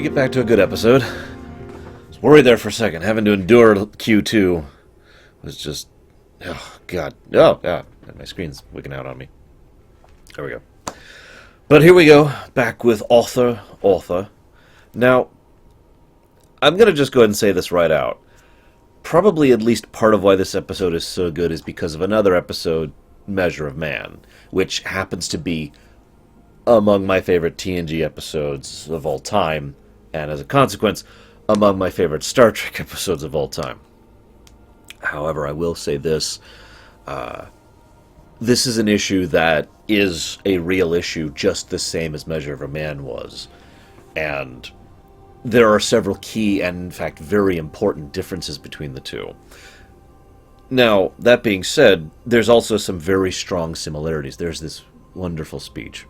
get back to a good episode. I was worried there for a second. Having to endure Q2 was just... Oh, God. Oh, yeah. My screen's wigging out on me. There we go. But here we go. Back with Author. Now, I'm going to just go ahead and say this right out. Probably at least part of why this episode is so good is because of another episode, Measure of Man, which happens to be among my favorite TNG episodes of all time, and as a consequence, among my favorite Star Trek episodes of all time. However, I will say this. This is an issue that is a real issue, just the same as Measure of a Man was. And there are several key and, in fact, very important differences between the two. Now, that being said, there's also some very strong similarities. There's this wonderful speech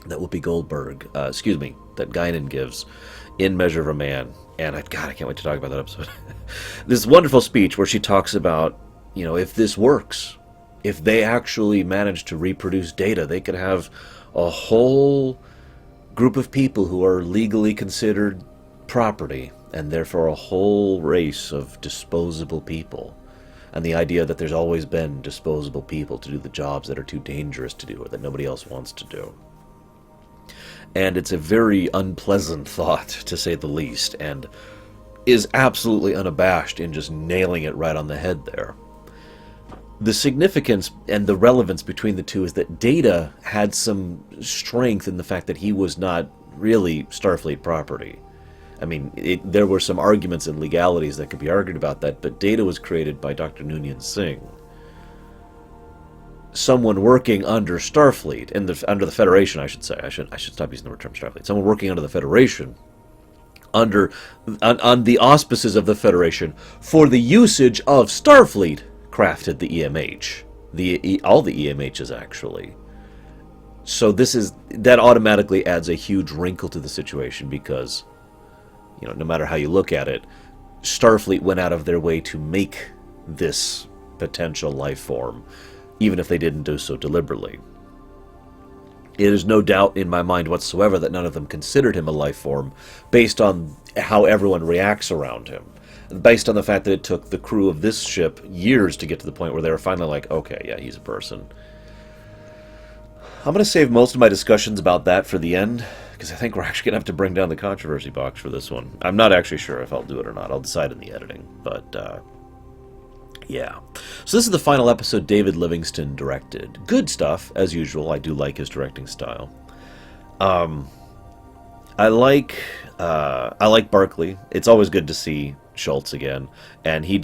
that that Guinan gives in Measure of a Man. And, I can't wait to talk about that episode. This wonderful speech where she talks about, if this works, if they actually manage to reproduce data, they could have a whole group of people who are legally considered property, and therefore a whole race of disposable people. And the idea that there's always been disposable people to do the jobs that are too dangerous to do or that nobody else wants to do. And it's a very unpleasant thought, to say the least, and is absolutely unabashed in just nailing it right on the head there. The significance and the relevance between the two is that Data had some strength in the fact that he was not really Starfleet property. I mean, there were some arguments and legalities that could be argued about that, but Data was created by Dr. Noonien Singh, someone working under Starfleet, under the Federation, I should say. I should stop using the term Starfleet. Someone working under the Federation, on the auspices of the Federation, for the usage of Starfleet, crafted the EMH. All the EMHs, actually. So that automatically adds a huge wrinkle to the situation because, no matter how you look at it, Starfleet went out of their way to make this potential life form, even if they didn't do so deliberately. It is no doubt in my mind whatsoever that none of them considered him a life form based on how everyone reacts around him. Based on the fact that it took the crew of this ship years to get to the point where they were finally like, okay, yeah, he's a person. I'm going to save most of my discussions about that for the end, because I think we're actually going to have to bring down the controversy box for this one. I'm not actually sure if I'll do it or not. I'll decide in the editing, but yeah. So this is the final episode David Livingston directed. Good stuff, as usual. I do like his directing style. I like Barclay. It's always good to see Schultz again, and he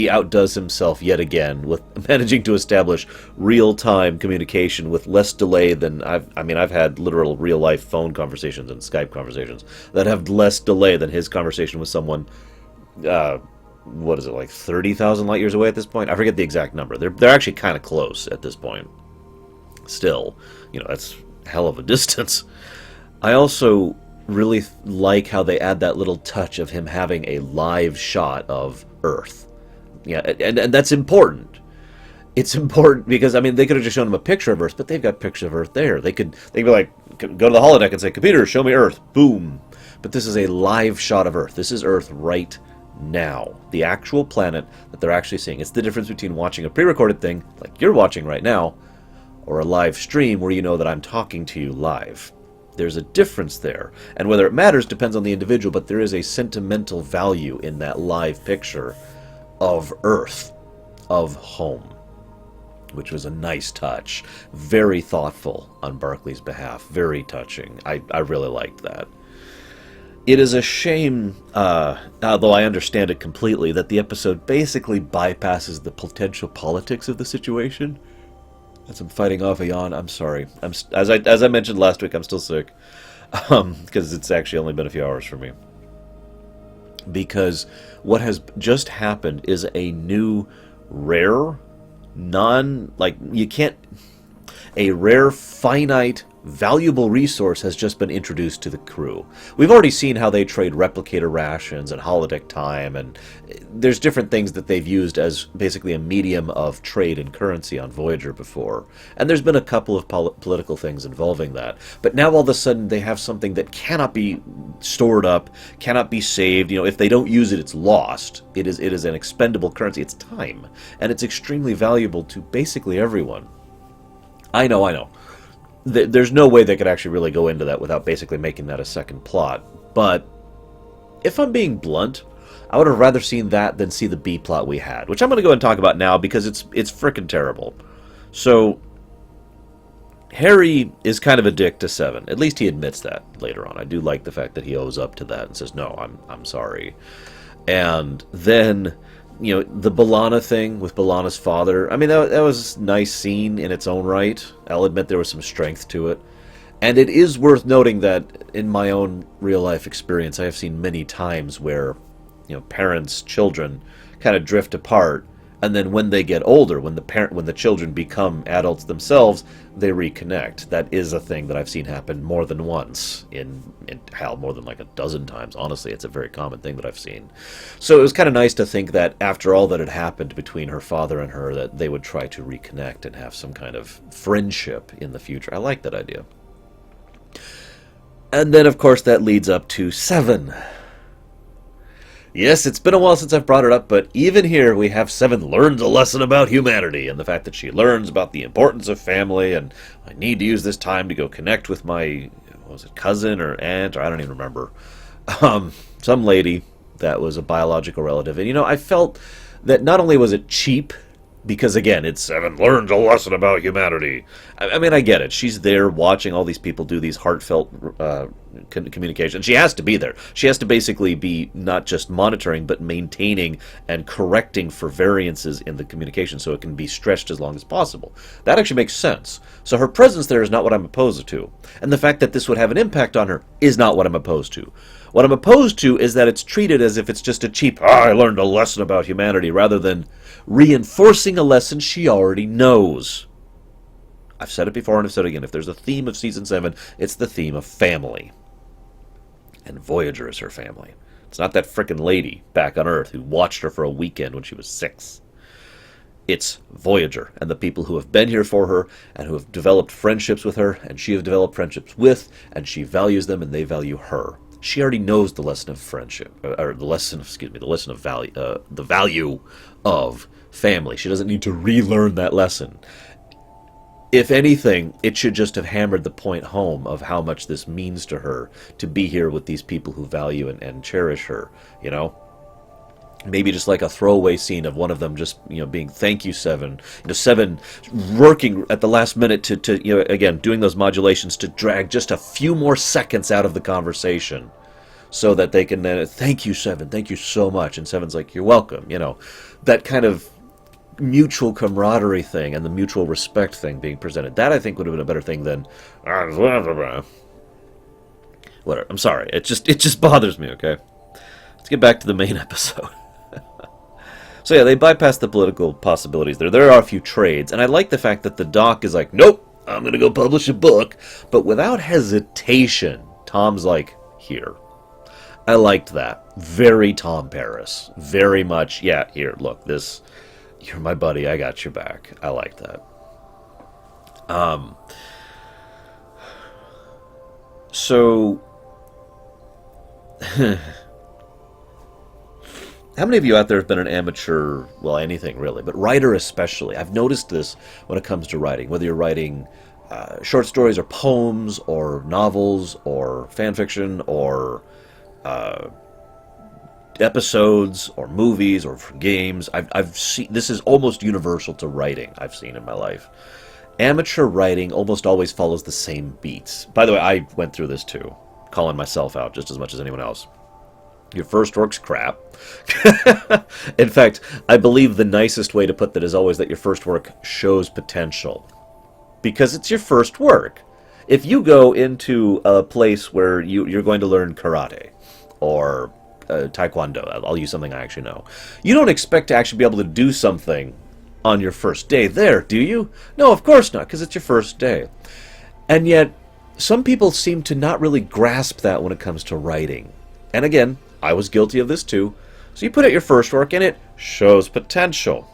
outdoes himself yet again with managing to establish real-time communication with less delay than I've had literal real-life phone conversations and Skype conversations that have less delay than his conversation with someone. What is it, like 30,000 light years away at this point? I forget the exact number. They're actually kind of close at this point. Still, that's a hell of a distance. I also really like how they add that little touch of him having a live shot of Earth. Yeah, and that's important. It's important because, they could have just shown him a picture of Earth, but they've got pictures of Earth there. They'd be like, go to the holodeck and say, computer, show me Earth. Boom. But this is a live shot of Earth. This is Earth right now. The actual planet that they're actually seeing. It's the difference between watching a pre-recorded thing, like you're watching right now, or a live stream where you know that I'm talking to you live. There's a difference there, and whether it matters depends on the individual, but there is a sentimental value in that live picture of Earth, of home, which was a nice touch. Very thoughtful on Barclay's behalf. Very touching. I really liked that. It is a shame, although I understand it completely, that the episode basically bypasses the potential politics of the situation. As I'm fighting off a yawn, I'm sorry. As I mentioned last week, I'm still sick, because it's actually only been a few hours for me. Because what has just happened is a new, rare, you can't... A rare, finite, valuable resource has just been introduced to the crew. We've already seen how they trade replicator rations and holodeck time, and there's different things that they've used as basically a medium of trade and currency on Voyager before. And there's been a couple of political things involving that. But now all of a sudden they have something that cannot be stored up, cannot be saved. You know, if they don't use it, it's lost. It is an expendable currency. It's time. And it's extremely valuable to basically everyone. I know. There's no way they could actually really go into that without basically making that a second plot. But if I'm being blunt, I would have rather seen that than see the B plot we had, which I'm going to go ahead and talk about now because it's frickin' terrible. So Harry is kind of a dick to Seven. At least he admits that later on. I do like the fact that he owes up to that and says, "No, I'm sorry." And then, you know, the B'Elanna thing with B'Elanna's father. I mean, that was a nice scene in its own right. I'll admit there was some strength to it. And it is worth noting that in my own real-life experience, I have seen many times where, you know, parents, children kind of drift apart, and then when they get older, when the children become adults themselves, they reconnect. That is a thing that I've seen happen more than once, in hell, more than like a dozen times. Honestly, it's a very common thing that I've seen. So it was kind of nice to think that after all that had happened between her father and her, that they would try to reconnect and have some kind of friendship in the future. I like that idea. And then, of course, that leads up to Seven. Yes, it's been a while since I've brought it up, but even here we have Seven learns a lesson about humanity, and the fact that she learns about the importance of family, and I need to use this time to go connect with my, what was it, cousin or aunt, or I don't even remember, some lady that was a biological relative. And, you know, I felt that not only was it cheap, because, again, it's Seven learns a lesson about humanity. I mean, I get it. She's there watching all these people do these heartfelt communication. She has to be there. She has to basically be not just monitoring, but maintaining and correcting for variances in the communication so it can be stretched as long as possible. That actually makes sense. So her presence there is not what I'm opposed to. And the fact that this would have an impact on her is not what I'm opposed to. What I'm opposed to is that it's treated as if it's just a cheap, I learned a lesson about humanity, rather than reinforcing a lesson she already knows. I've said it before and I've said it again. If there's a theme of Season 7, it's the theme of family. And Voyager is her family. It's not that frickin' lady back on Earth who watched her for a weekend when she was 6. It's Voyager and the people who have been here for her and who have developed friendships with her, and she has developed friendships with, and she values them and they value her. She already knows the lesson of friendship, or the lesson of value, the value of family. She doesn't need to relearn that lesson. If anything, it should just have hammered the point home of how much this means to her to be here with these people who value and cherish her, you know? Maybe just like a throwaway scene of one of them just, you know, being, "Thank you, Seven." You know, Seven working at the last minute to you know, again, doing those modulations to drag just a few more seconds out of the conversation so that they can then, "Thank you, Seven. Thank you so much." And Seven's like, "You're welcome." You know, that kind of mutual camaraderie thing and the mutual respect thing being presented. That, I think, would have been a better thing than whatever. I'm sorry. It just bothers me, okay? Let's get back to the main episode. So yeah, they bypass the political possibilities there. There are a few trades, and I like the fact that the doc is like, "Nope, I'm going to go publish a book." But without hesitation, Tom's like, "Here." I liked that. Very Tom Paris. Very much, yeah, here, look, this, you're my buddy, I got your back. I like that. So... How many of you out there have been an amateur, well, anything really, but writer especially? I've noticed this when it comes to writing, whether you're writing short stories or poems or novels or fan fiction or episodes or movies or games. I've seen, this is almost universal to writing, I've seen in my life. Amateur writing almost always follows the same beats. By the way, I went through this too, calling myself out just as much as anyone else. Your first work's crap. In fact, I believe the nicest way to put that is always that your first work shows potential. Because it's your first work. If you go into a place where you're going to learn karate or taekwondo, I'll use something I actually know, you don't expect to actually be able to do something on your first day there, do you? No, of course not, because it's your first day. And yet, some people seem to not really grasp that when it comes to writing. And again, I was guilty of this too. So you put out your first work and it shows potential.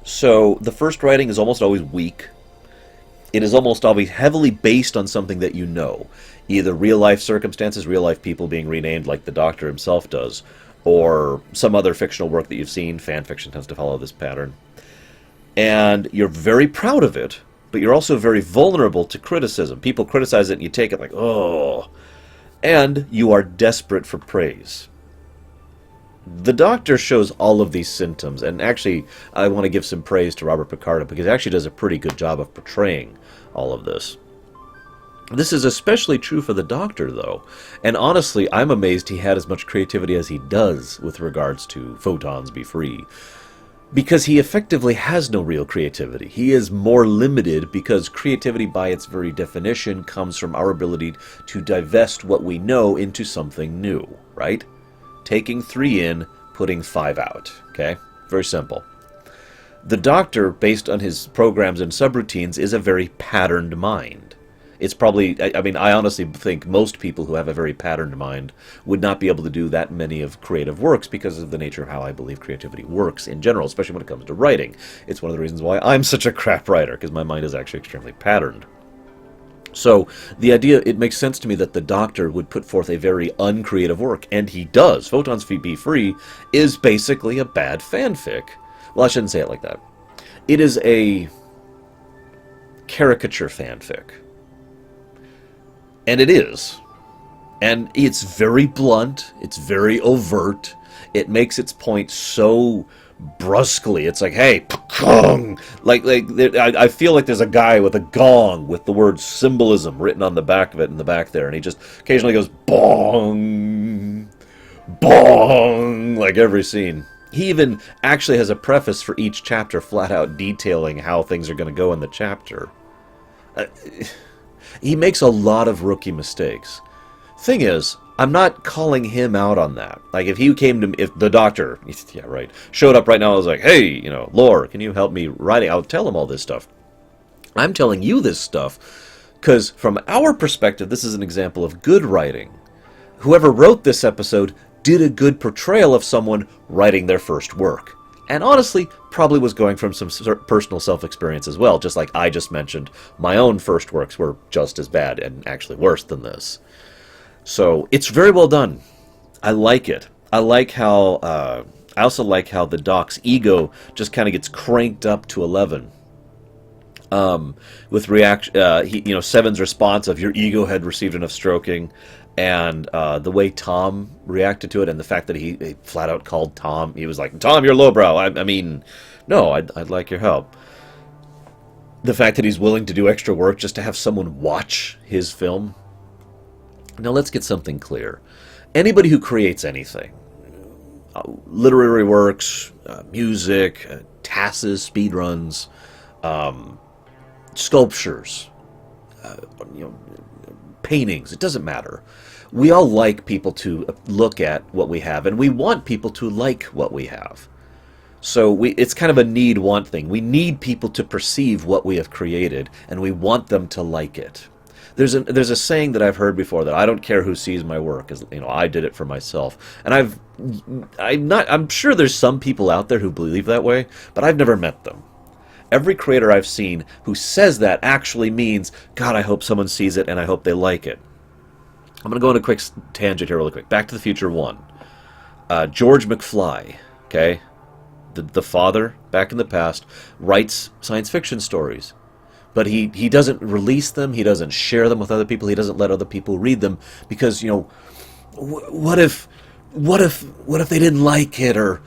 So the first writing is almost always weak. It is almost always heavily based on something that you know. Either real-life circumstances, real-life people being renamed like the Doctor himself does, or some other fictional work that you've seen. Fan fiction tends to follow this pattern. And you're very proud of it, but you're also very vulnerable to criticism. People criticize it and you take it like, oh. And you are desperate for praise. The Doctor shows all of these symptoms, and actually I want to give some praise to Robert Picardo because he actually does a pretty good job of portraying all of this. This is especially true for the Doctor, though, and honestly I'm amazed he had as much creativity as he does with regards to Photons Be Free, because he effectively has no real creativity. He is more limited because creativity by its very definition comes from our ability to divest what we know into something new, right? Taking 3 in, putting 5 out. Okay? Very simple. The Doctor, based on his programs and subroutines, is a very patterned mind. It's probably, I mean, I honestly think most people who have a very patterned mind would not be able to do that many of creative works because of the nature of how I believe creativity works in general, especially when it comes to writing. It's one of the reasons why I'm such a crap writer, because my mind is actually extremely patterned. So, the idea, it makes sense to me that the Doctor would put forth a very uncreative work, and he does. Photons Be Free is basically a bad fanfic. Well, I shouldn't say it like that. It is a caricature fanfic. And it is. And it's very blunt, it's very overt, it makes its point so brusquely. It's like, hey, gong! I feel like there's a guy with a gong with the word symbolism written on the back of it in the back there, and he just occasionally goes bong, bong, like every scene. He even actually has a preface for each chapter flat out detailing how things are going to go in the chapter. He makes a lot of rookie mistakes. Thing is, I'm not calling him out on that. Like, if he came to me, if the Doctor, yeah, right, showed up right now and was like, hey, you know, Lore, can you help me writing? I'll tell him all this stuff. I'm telling you this stuff because from our perspective, this is an example of good writing. Whoever wrote this episode did a good portrayal of someone writing their first work. And honestly, probably was going from some personal self-experience as well, just like I just mentioned. My own first works were just as bad and actually worse than this. So, it's very well done. I like it. I like how, I also like how the Doc's ego just kind of gets cranked up to 11. With Seven's response of your ego had received enough stroking, and the way Tom reacted to it, and the fact that he flat out called Tom, he was like, Tom, you're lowbrow. I mean, no, I'd like your help. The fact that he's willing to do extra work just to have someone watch his film. Now let's get something clear. Anybody who creates anything, literary works, music, TASes, speedruns, sculptures, paintings, it doesn't matter. We all like people to look at what we have, and we want people to like what we have. So it's kind of a need-want thing. We need people to perceive what we have created, and we want them to like it. There's a saying that I've heard before that I don't care who sees my work, as you know, I did it for myself. And I'm sure there's some people out there who believe that way, but I've never met them. Every creator I've seen who says that actually means, God, I hope someone sees it and I hope they like it. I'm going to go on a quick tangent here really quick. Back to the Future 1. George McFly, okay? The father, back in the past, writes science fiction stories. But he doesn't release them, he doesn't share them with other people, he doesn't let other people read them, because, you know, what if they didn't like it, or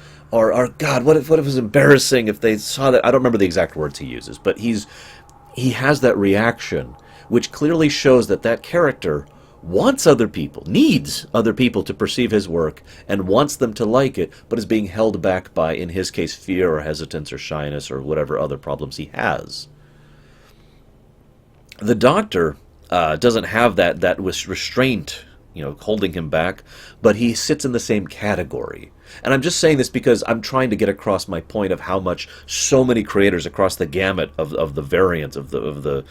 God, what if it was embarrassing if they saw that? I don't remember the exact words he uses, but he has that reaction, which clearly shows that character wants other people, needs other people to perceive his work, and wants them to like it, but is being held back by, in his case, fear or hesitance or shyness or whatever other problems he has. The Doctor doesn't have that restraint holding him back, but he sits in the same category. And I'm just saying this because I'm trying to get across my point of how much so many creators across the gamut of the variants of the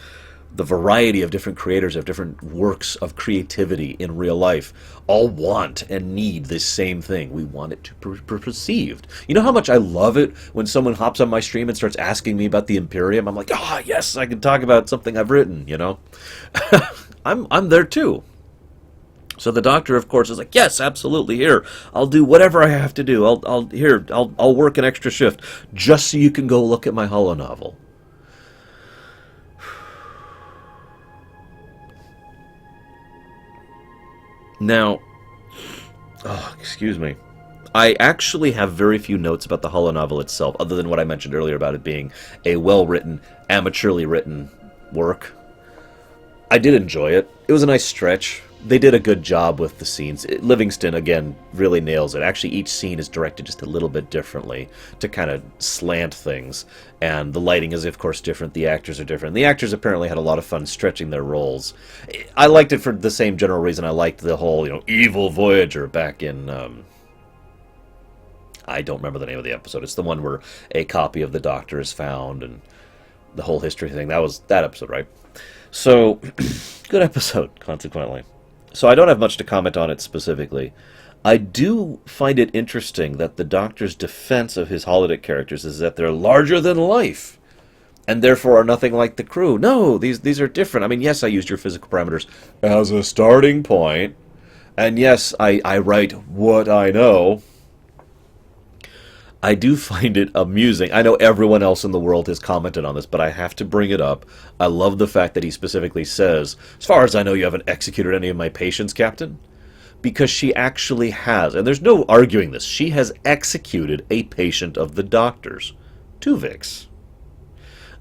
variety of different creators of different works of creativity in real life all want and need this same thing. We want it to be perceived. You know how much I love it when someone hops on my stream and starts asking me about the Imperium? I'm like, yes, I can talk about something I've written, I'm there too. So the Doctor, of course, is like, yes, absolutely, here, I'll do whatever I have to do. I'll work an extra shift just so you can go look at my Holo-novel. Now, excuse me. I actually have very few notes about the Holo-novel itself, other than what I mentioned earlier about it being a well-written, amateurly written work. I did enjoy it. It was a nice stretch. They did a good job with the scenes. Livingston, again, really nails it. Actually, each scene is directed just a little bit differently to kind of slant things. And the lighting is, of course, different. The actors are different. The actors apparently had a lot of fun stretching their roles. I liked it for the same general reason I liked the whole, evil Voyager back in... I don't remember the name of the episode. It's the one where a copy of the Doctor is found and the whole history thing. That was that episode, right? So, good episode, consequently. So I don't have much to comment on it specifically. I do find it interesting that the Doctor's defense of his holodeck characters is that they're larger than life, and therefore are nothing like the crew. No, these are different. I mean, yes, I used your physical parameters as a starting point, and yes, I write what I know. I do find it amusing. I know everyone else in the world has commented on this, but I have to bring it up. I love the fact that he specifically says, as far as I know, you haven't executed any of my patients, Captain. Because she actually has, and there's no arguing this, she has executed a patient of the Doctor's, Tuvix.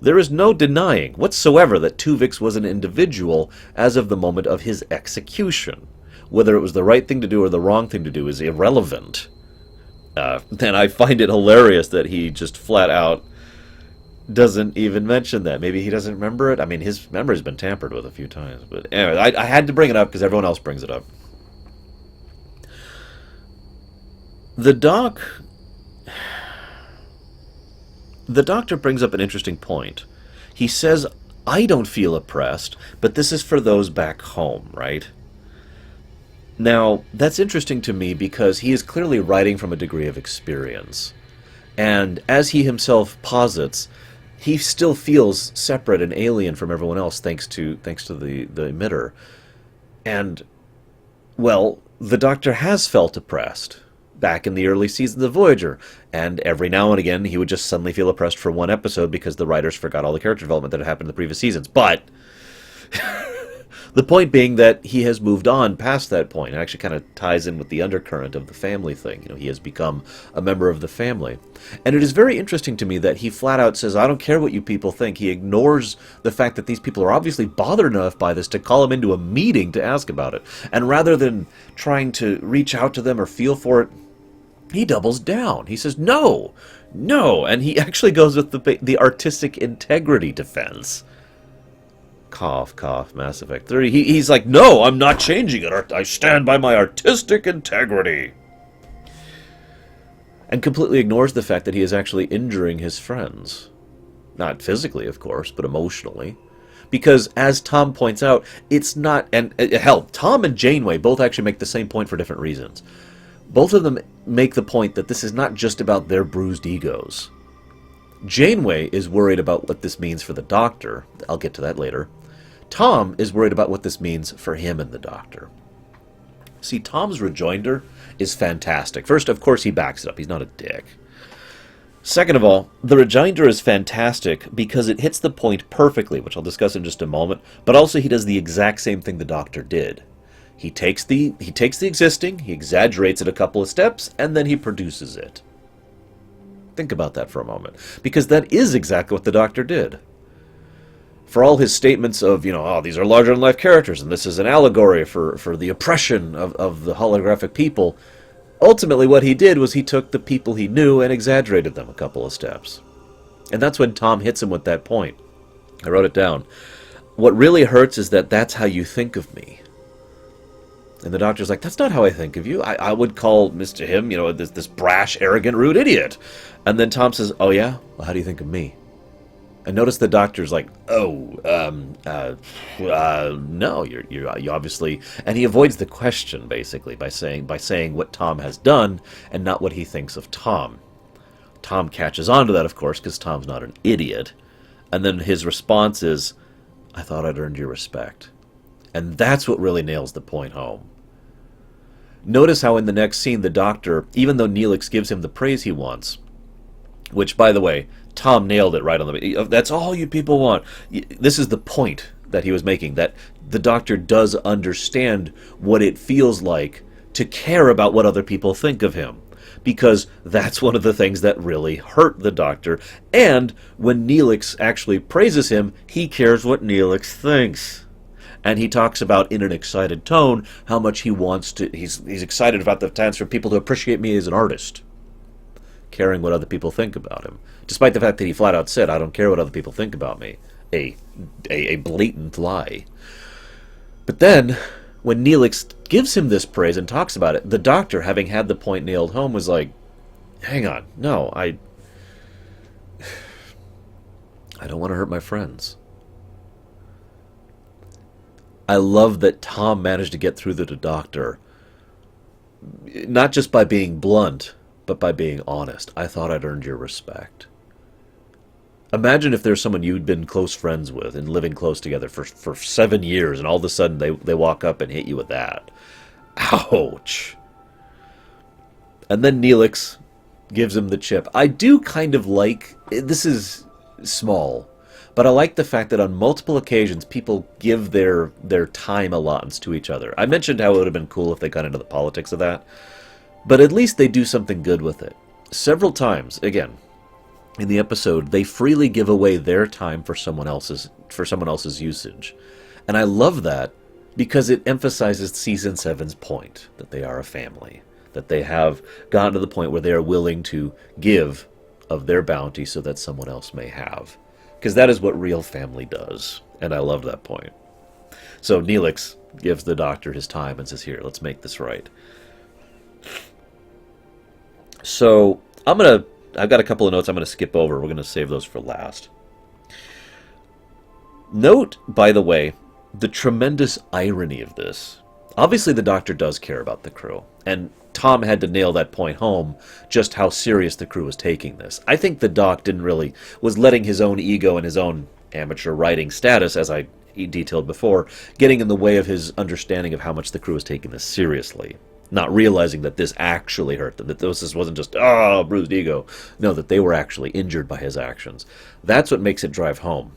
There is no denying whatsoever that Tuvix was an individual as of the moment of his execution. Whether it was the right thing to do or the wrong thing to do is irrelevant. And I find it hilarious that he just flat out doesn't even mention that. Maybe he doesn't remember it. I mean, his memory's been tampered with a few times. But anyway, I had to bring it up because everyone else brings it up. The Doctor brings up an interesting point. He says, I don't feel oppressed, but this is for those back home, right? Now, that's interesting to me because he is clearly writing from a degree of experience. And as he himself posits, he still feels separate and alien from everyone else thanks to the emitter. And, well, the Doctor has felt oppressed back in the early seasons of Voyager. And every now and again, he would just suddenly feel oppressed for one episode because the writers forgot all the character development that had happened in the previous seasons. But... the point being that he has moved on past that point. It actually kind of ties in with the undercurrent of the family thing. He has become a member of the family. And it is very interesting to me that he flat out says, I don't care what you people think. He ignores the fact that these people are obviously bothered enough by this to call him into a meeting to ask about it. And rather than trying to reach out to them or feel for it, he doubles down. He says, no, and he actually goes with the artistic integrity defense. Cough, cough, Mass Effect 3. He's like, no, I'm not changing it. I stand by my artistic integrity. And completely ignores the fact that he is actually injuring his friends. Not physically, of course, but emotionally. Because, as Tom points out, it's not... And hell, Tom and Janeway both actually make the same point for different reasons. Both of them make the point that this is not just about their bruised egos. Janeway is worried about what this means for the Doctor. I'll get to that later. Tom is worried about what this means for him and the Doctor. See, Tom's rejoinder is fantastic. First, of course, he backs it up. He's not a dick. Second of all, the rejoinder is fantastic because it hits the point perfectly, which I'll discuss in just a moment, but also he does the exact same thing the Doctor did. He takes the existing, he exaggerates it a couple of steps, and then he produces it. Think about that for a moment, because that is exactly what the Doctor did. For all his statements of, these are larger-than-life characters, and this is an allegory for the oppression of the holographic people, ultimately what he did was he took the people he knew and exaggerated them a couple of steps. And that's when Tom hits him with that point. I wrote it down. What really hurts is that that's how you think of me. And the doctor's like, that's not how I think of you. I would call Mr. Him, this brash, arrogant, rude idiot. And then Tom says, oh yeah? Well, how do you think of me? And notice the doctor's like, no, you obviously... And he avoids the question, basically, by saying what Tom has done and not what he thinks of Tom. Tom catches on to that, of course, because Tom's not an idiot. And then his response is, I thought I'd earned your respect. And that's what really nails the point home. Notice how in the next scene the doctor, even though Neelix gives him the praise he wants, which, by the way, Tom nailed it right on the... That's all you people want. This is the point that he was making, that the doctor does understand what it feels like to care about what other people think of him. Because that's one of the things that really hurt the doctor. And when Neelix actually praises him, he cares what Neelix thinks. And he talks about, in an excited tone, how much he wants to... He's excited about the chance for people to appreciate me as an artist. Caring what other people think about him. Despite the fact that he flat out said, I don't care what other people think about me. A blatant lie. But then, when Neelix gives him this praise and talks about it, the doctor, having had the point nailed home, was like, hang on, no, I don't want to hurt my friends. I love that Tom managed to get through to the doctor, not just by being blunt, but by being honest. I thought I'd earned your respect. Imagine if there's someone you'd been close friends with and living close together for 7 years, and all of a sudden they walk up and hit you with that. Ouch. And then Neelix gives him the chip. I do kind of like... This is small, but I like the fact that on multiple occasions people give their time allotments to each other. I mentioned how it would have been cool if they got into the politics of that, but at least they do something good with it. Several times, again, in the episode, they freely give away their time for someone else's usage. And I love that because it emphasizes Season 7's point, that they are a family, that they have gotten to the point where they are willing to give of their bounty so that someone else may have. Because that is what real family does, and I love that point. So Neelix gives the doctor his time and says, here, let's make this right. So I've got a couple of notes I'm going to skip over. We're going to save those for last. Note, by the way, the tremendous irony of this. Obviously, the doctor does care about the crew, and Tom had to nail that point home, just how serious the crew was taking this. I think the doc was letting his own ego and his own amateur writing status, as I detailed before, getting in the way of his understanding of how much the crew was taking this seriously. Not realizing that this actually hurt them, that this wasn't just, bruised ego. No, that they were actually injured by his actions. That's what makes it drive home.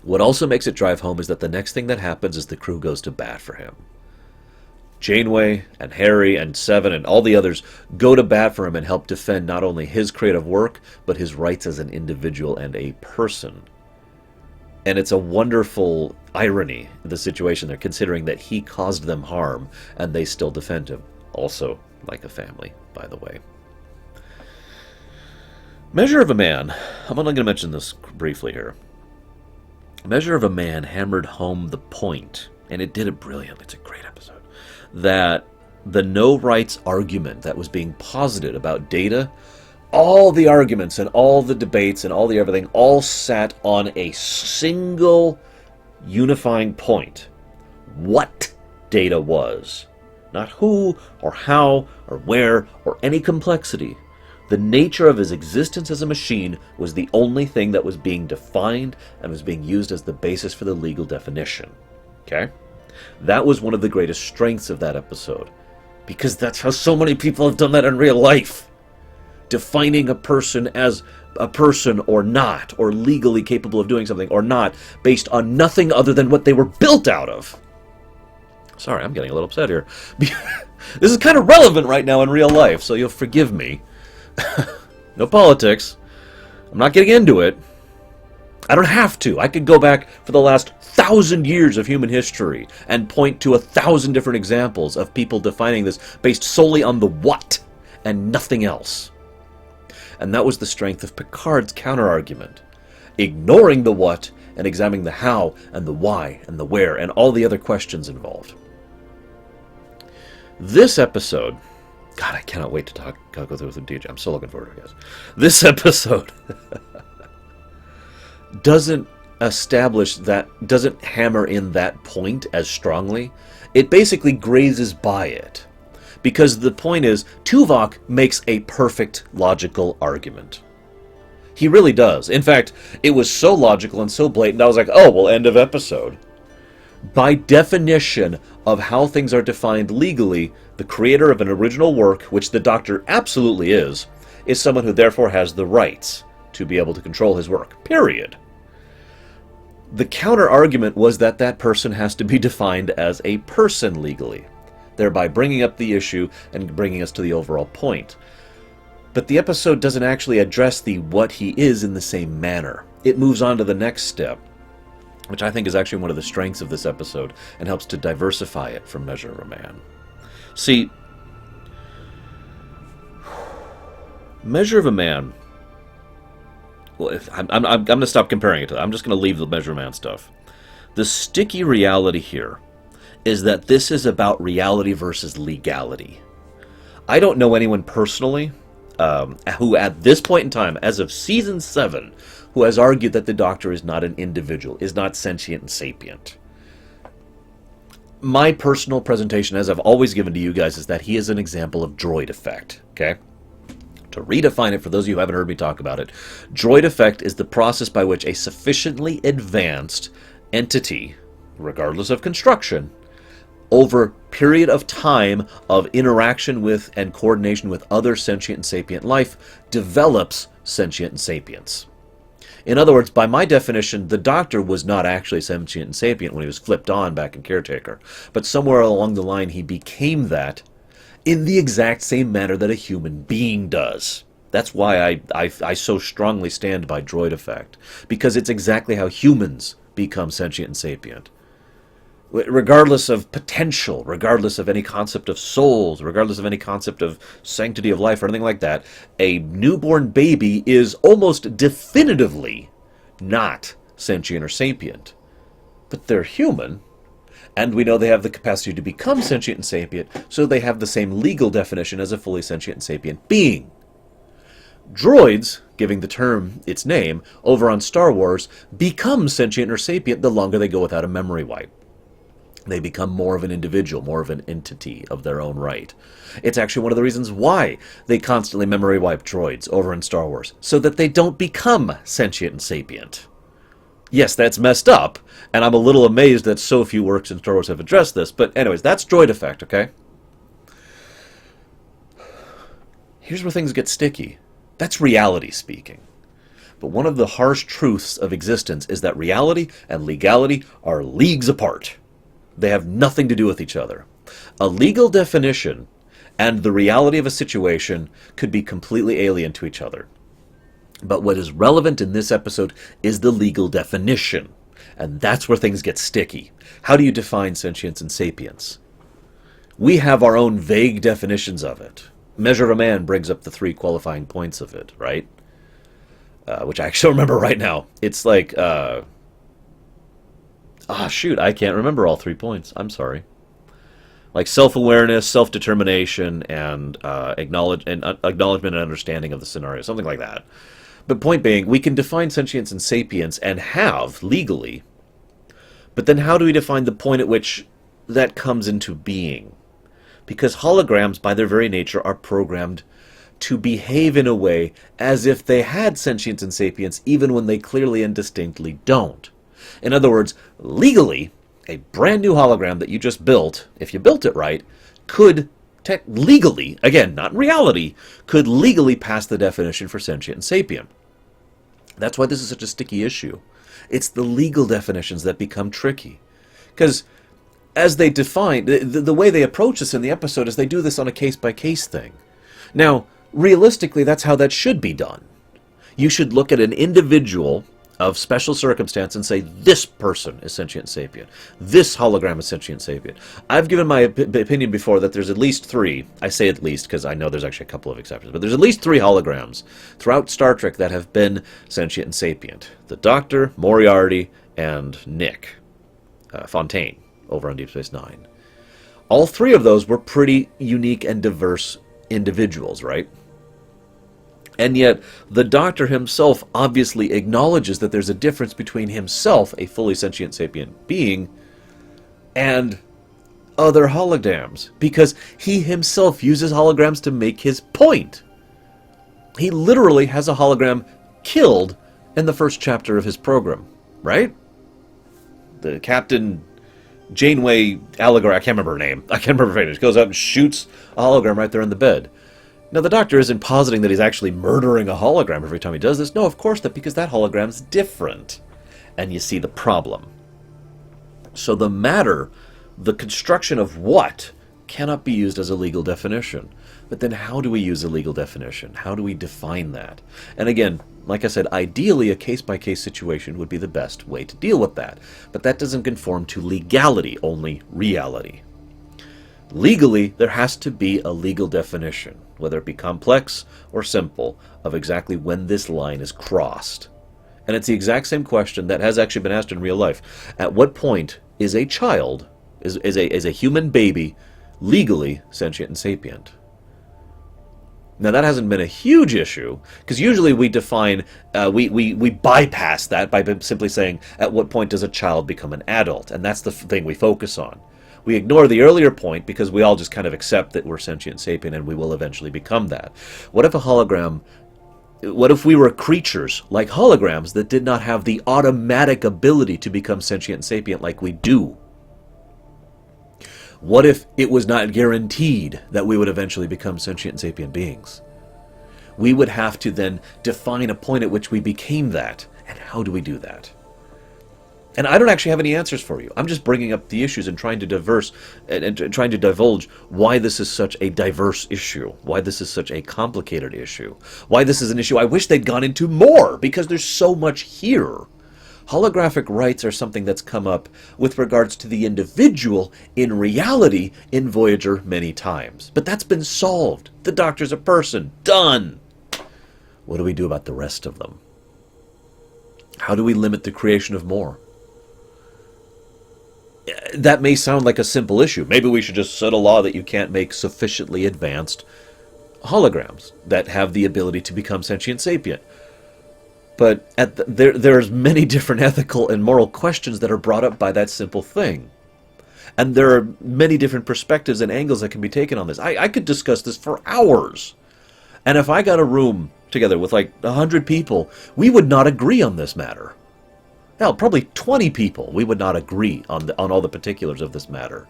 What also makes it drive home is that the next thing that happens is the crew goes to bat for him. Janeway and Harry and Seven and all the others go to bat for him and help defend not only his creative work, but his rights as an individual and a person. And it's a wonderful irony in the situation there, considering that he caused them harm and they still defend him. Also, like a family, by the way. Measure of a Man. I'm only going to mention this briefly here. Measure of a Man hammered home the point, and it did it brilliantly. It's a great episode. That the no rights argument that was being posited about Data, all the arguments and all the debates and all the everything all sat on a single unifying point. What Data was. Not who or how or where or any complexity. The nature of his existence as a machine was the only thing that was being defined and was being used as the basis for the legal definition. Okay? That was one of the greatest strengths of that episode. Because that's how so many people have done that in real life. Defining a person as a person or not, or legally capable of doing something or not, based on nothing other than what they were built out of. Sorry, I'm getting a little upset here. This is kind of relevant right now in real life, so you'll forgive me. No politics. I'm not getting into it. I don't have to. I could go back for the last 1,000 years of human history and point to 1,000 different examples of people defining this based solely on the what and nothing else. And that was the strength of Picard's counter-argument. Ignoring the what and examining the how and the why and the where and all the other questions involved. This episode, God, I cannot wait to go through with DJ. I'm so looking forward to it, guys. This episode doesn't doesn't hammer in that point as strongly. It basically grazes by it. Because the point is, Tuvok makes a perfect logical argument. He really does. In fact, it was so logical and so blatant, I was like, oh, well, end of episode. By definition of how things are defined legally, the creator of an original work, which the Doctor absolutely is someone who therefore has the rights to be able to control his work. Period. The counter-argument was that that person has to be defined as a person legally, thereby bringing up the issue and bringing us to the overall point. But the episode doesn't actually address the what he is in the same manner. It moves on to the next step, which I think is actually one of the strengths of this episode and helps to diversify it from Measure of a Man. See, Measure of a Man, well, I'm going to stop comparing it to that. I'm just going to leave the Measure of a Man stuff. The sticky reality here is that this is about reality versus legality. I don't know anyone personally who at this point in time, as of Season 7, who has argued that the Doctor is not an individual, is not sentient and sapient. My personal presentation, as I've always given to you guys, is that he is an example of droid effect, okay? To redefine it, for those of you who haven't heard me talk about it, droid effect is the process by which a sufficiently advanced entity, regardless of construction, over period of time of interaction with and coordination with other sentient and sapient life, develops sentient and sapience. In other words, by my definition, the Doctor was not actually sentient and sapient when he was flipped on back in Caretaker, but somewhere along the line he became that in the exact same manner that a human being does. That's why I so strongly stand by droid effect, because it's exactly how humans become sentient and sapient. Regardless of potential, regardless of any concept of souls, regardless of any concept of sanctity of life or anything like that, a newborn baby is almost definitively not sentient or sapient. But they're human, and we know they have the capacity to become sentient and sapient, so they have the same legal definition as a fully sentient and sapient being. Droids, giving the term its name, over on Star Wars, become sentient or sapient the longer they go without a memory wipe. They become more of an individual, more of an entity of their own right. It's actually one of the reasons why they constantly memory wipe droids over in Star Wars, so that they don't become sentient and sapient. Yes, that's messed up, and I'm a little amazed that so few works in Star Wars have addressed this, but anyways, that's droid effect, okay? Here's where things get sticky. That's reality speaking. But one of the harsh truths of existence is that reality and legality are leagues apart. They have nothing to do with each other. A legal definition and the reality of a situation could be completely alien to each other. But what is relevant in this episode is the legal definition. And that's where things get sticky. How do you define sentience and sapience? We have our own vague definitions of it. Measure of a Man brings up the 3 qualifying points of it, right? Which I actually remember right now. It's like... shoot, I can't remember all 3 points. I'm sorry. Like self-awareness, self-determination, and acknowledgement and understanding of the scenario. Something like that. But point being, we can define sentience and sapience, and have, legally. But then how do we define the point at which that comes into being? Because holograms, by their very nature, are programmed to behave in a way as if they had sentience and sapience, even when they clearly and distinctly don't. In other words, legally, a brand new hologram that you just built, if you built it right, could legally, again, not in reality, could legally pass the definition for sentient and sapient. That's why this is such a sticky issue. It's the legal definitions that become tricky. Because as they define, the way they approach this in the episode is they do this on a case-by-case thing. Now, realistically, that's how that should be done. You should look at an individual of special circumstance and say, this person is sentient and sapient. This hologram is sentient and sapient. I've given my opinion before that there's at least 3. I say at least because I know there's actually a couple of exceptions, but there's at least 3 holograms throughout Star Trek that have been sentient and sapient. The Doctor, Moriarty, and Nick Fontaine over on Deep Space Nine. All three of those were pretty unique and diverse individuals, right? And yet, the Doctor himself obviously acknowledges that there's a difference between himself, a fully sentient sapient being, and other holograms, because he himself uses holograms to make his point. He literally has a hologram killed in the first chapter of his program, right? The Captain Janeway allegory, I can't remember her name. I can't remember her name. She goes out and shoots a hologram right there in the bed. Now, the Doctor isn't positing that he's actually murdering a hologram every time he does this. No, of course not, because that hologram's different. And you see the problem. So the matter, the construction of what, cannot be used as a legal definition. But then how do we use a legal definition? How do we define that? And again, like I said, ideally a case-by-case situation would be the best way to deal with that. But that doesn't conform to legality, only reality. Legally, there has to be a legal definition, whether it be complex or simple, of exactly when this line is crossed. And it's the exact same question that has actually been asked in real life. At what point is a child, is a human baby, legally sentient and sapient? Now, that hasn't been a huge issue, because usually we define, we bypass that by simply saying, at what point does a child become an adult? And that's the thing we focus on. We ignore the earlier point because we all just kind of accept that we're sentient and sapient and we will eventually become that. What if a hologram, what if we were creatures like holograms that did not have the automatic ability to become sentient and sapient like we do? What if it was not guaranteed that we would eventually become sentient and sapient beings? We would have to then define a point at which we became that. And how do we do that? And I don't actually have any answers for you. I'm just bringing up the issues and trying to trying to divulge why this is such a diverse issue, why this is such a complicated issue, why this is an issue I wish they'd gone into more, because there's so much here. Holographic rights are something that's come up with regards to the individual in reality in Voyager many times. But that's been solved. The Doctor's a person. Done. What do we do about the rest of them? How do we limit the creation of more? That may sound like a simple issue. Maybe we should just set a law that you can't make sufficiently advanced holograms that have the ability to become sentient sapient. But there's many different ethical and moral questions that are brought up by that simple thing. And there are many different perspectives and angles that can be taken on this. I could discuss this for hours. And if I got a room together with like 100 people, we would not agree on this matter. Hell, probably 20 people, we would not agree on all the particulars of this matter.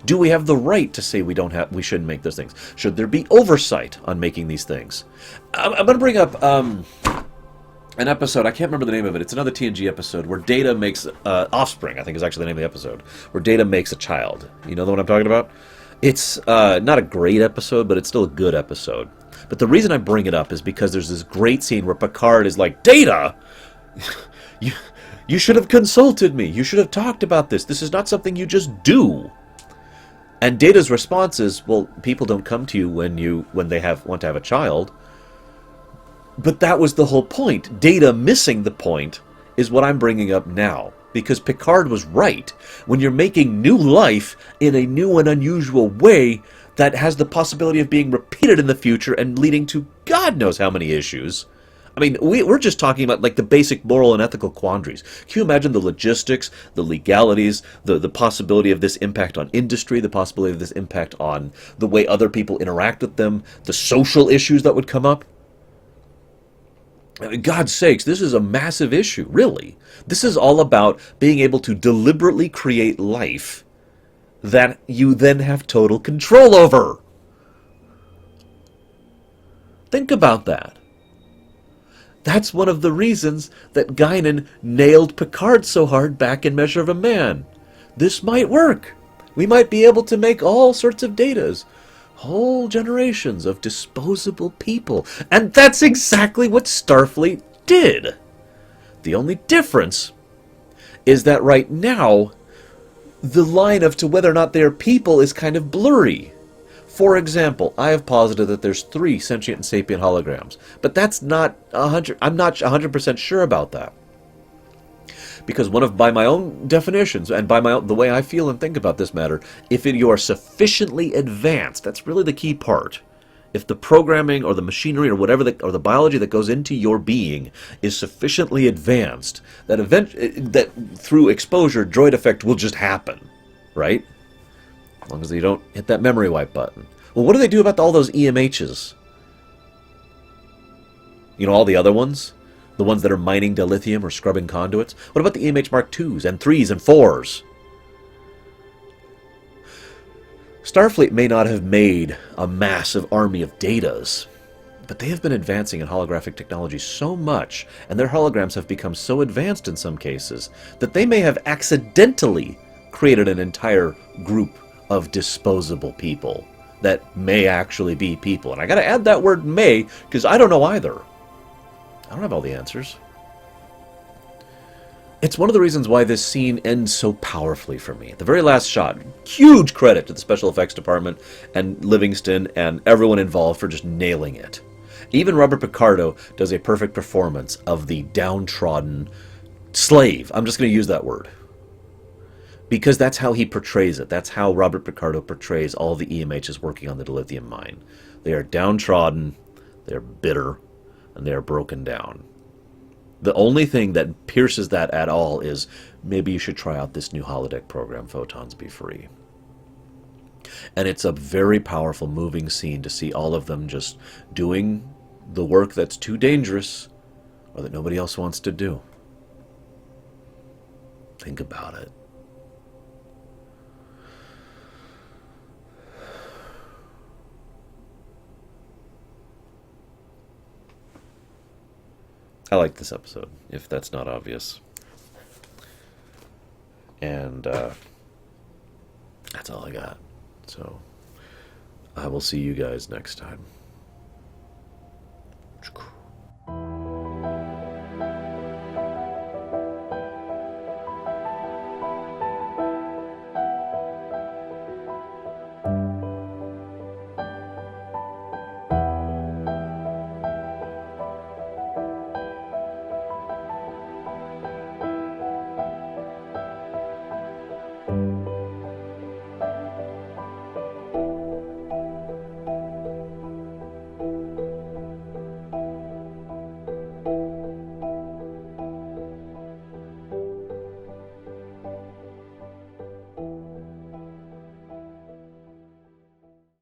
Do we have the right to say we shouldn't make those things? Should there be oversight on making these things? I'm going to bring up an episode, I can't remember the name of it. It's another TNG episode where Data makes Offspring, I think is actually the name of the episode, where Data makes a child. You know the one I'm talking about? It's not a great episode, but it's still a good episode. But the reason I bring it up is because there's this great scene where Picard is like, Data! You should have consulted me. You should have talked about this. This is not something you just do. And Data's response is, well, people don't come to you when they want to have a child. But that was the whole point. Data missing the point is what I'm bringing up now. Because Picard was right. When you're making new life in a new and unusual way that has the possibility of being repeated in the future and leading to God knows how many issues. I mean, we're just talking about like the basic moral and ethical quandaries. Can you imagine the logistics, the legalities, the possibility of this impact on industry, the possibility of this impact on the way other people interact with them, the social issues that would come up? I mean, God's sakes, this is a massive issue, really. This is all about being able to deliberately create life that you then have total control over. Think about that. That's one of the reasons that Guinan nailed Picard so hard back in Measure of a Man. This might work. We might be able to make all sorts of Datas. Whole generations of disposable people. And that's exactly what Starfleet did. The only difference is that right now, the line of to whether or not they're people is kind of blurry. For example, I have posited that there's 3 sentient and sapient holograms, but that's not 100. I'm not 100% sure about that. Because by my own definitions and by the way I feel and think about this matter, if you are sufficiently advanced, that's really the key part. If the programming or the machinery or whatever or the biology that goes into your being is sufficiently advanced, that through exposure, droid effect will just happen, right? As long as you don't hit that memory wipe button. Well, what do they do about all those EMHs? You know, all the other ones? The ones that are mining dilithium or scrubbing conduits? What about the EMH Mark IIs and 3s and 4s? Starfleet may not have made a massive army of datas, but they have been advancing in holographic technology so much, and their holograms have become so advanced in some cases, that they may have accidentally created an entire group of disposable people that may actually be people. And I gotta add that word may, because I don't know either. I don't have all the answers. It's one of the reasons why this scene ends so powerfully for me. The very last shot, huge credit to the special effects department and Livingston and everyone involved for just nailing it. Even Robert Picardo does a perfect performance of the downtrodden slave. I'm just going to use that word. Because that's how he portrays it. That's how Robert Picardo portrays all the EMHs working on the dilithium mine. They are downtrodden, they are bitter, and they are broken down. The only thing that pierces that at all is maybe you should try out this new holodeck program, Photons Be Free. And it's a very powerful, moving scene to see all of them just doing the work that's too dangerous or that nobody else wants to do. Think about it. I like this episode, if that's not obvious. And that's all I got. So I will see you guys next time.